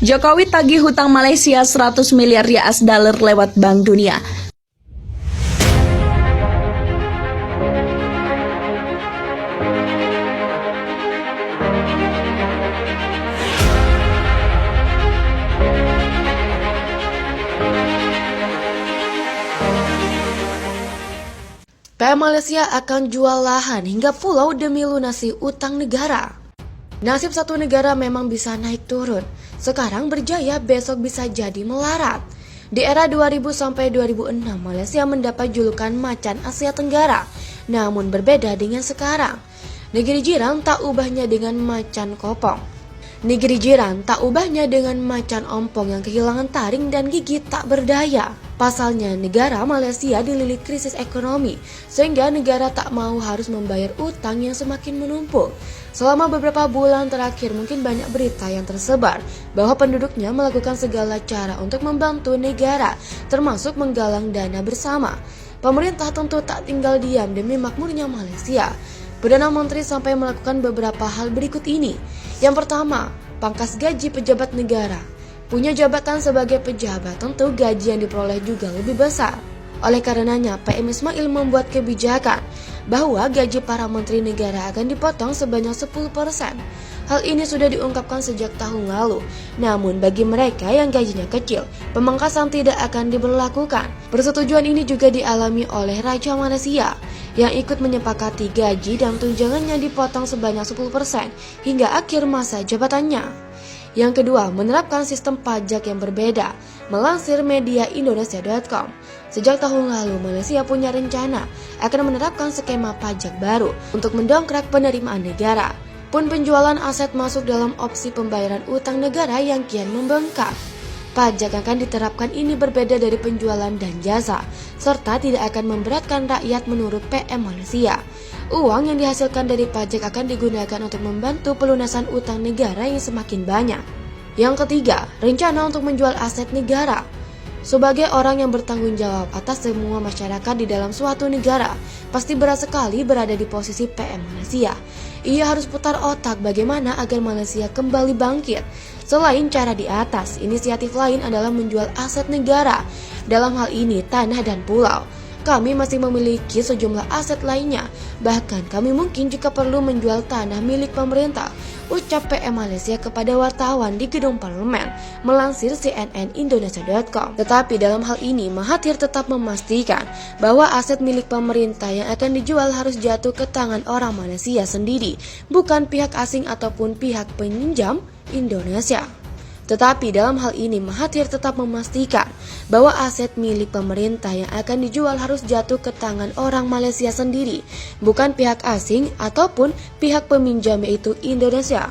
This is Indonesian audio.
Jokowi tagih hutang Malaysia 100 miliar US dollar lewat Bank Dunia. PM Malaysia akan jual lahan hingga pulau demi lunasi utang negara. Nasib satu negara memang bisa naik turun. Sekarang berjaya, besok bisa jadi melarat. Di era 2000 sampai 2006, Malaysia mendapat julukan macan Asia Tenggara. Namun berbeda dengan sekarang. Negeri jiran tak ubahnya dengan macan kopong. Negeri jiran tak ubahnya dengan macan ompong yang kehilangan taring dan gigi tak berdaya. Pasalnya, negara Malaysia dililit krisis ekonomi, sehingga negara tak mau harus membayar utang yang semakin menumpuk. Selama beberapa bulan terakhir mungkin banyak berita yang tersebar bahwa penduduknya melakukan segala cara untuk membantu negara, termasuk menggalang dana bersama. Pemerintah tentu tak tinggal diam demi makmurnya Malaysia. Perdana Menteri sampai melakukan beberapa hal berikut ini. Yang pertama, pangkas gaji pejabat negara. Punya jabatan sebagai pejabat, tentu gaji yang diperoleh juga lebih besar. Oleh karenanya, PM Ismail membuat kebijakan bahwa gaji para menteri negara akan dipotong sebanyak 10%. Hal ini sudah diungkapkan sejak tahun lalu. Namun bagi mereka yang gajinya kecil, pemangkasan tidak akan diberlakukan. Persetujuan ini juga dialami oleh Raja Malaysia yang ikut menyepakati gaji dan tunjangannya dipotong sebanyak 10% hingga akhir masa jabatannya. Yang kedua, menerapkan sistem pajak yang berbeda. Melansir media Indonesia.com, sejak tahun lalu Malaysia punya rencana akan menerapkan skema pajak baru untuk mendongkrak penerimaan negara. Pun penjualan aset masuk dalam opsi pembayaran utang negara yang kian membengkak. Pajak yang akan diterapkan ini berbeda dari penjualan dan jasa, serta tidak akan memberatkan rakyat menurut PM Malaysia. Uang yang dihasilkan dari pajak akan digunakan untuk membantu pelunasan utang negara yang semakin banyak. Yang ketiga, rencana untuk menjual aset negara. Sebagai orang yang bertanggung jawab atas semua masyarakat di dalam suatu negara, pasti berat sekali berada di posisi PM Malaysia. Ia harus putar otak bagaimana agar Malaysia kembali bangkit. Selain cara di atas, inisiatif lain adalah menjual aset negara. Dalam hal ini, tanah dan pulau. Kami masih memiliki sejumlah aset lainnya. Bahkan kami mungkin juga perlu menjual tanah milik pemerintah, ucap PM Malaysia kepada wartawan di gedung parlemen, melansir CNN Indonesia.com. Tetapi dalam hal ini, Mahathir tetap memastikan bahwa aset milik pemerintah yang akan dijual harus jatuh ke tangan orang Malaysia sendiri, bukan pihak asing ataupun pihak peminjam Indonesia. Tetapi dalam hal ini Mahathir tetap memastikan bahwa aset milik pemerintah yang akan dijual harus jatuh ke tangan orang Malaysia sendiri, bukan pihak asing ataupun pihak peminjam yaitu Indonesia.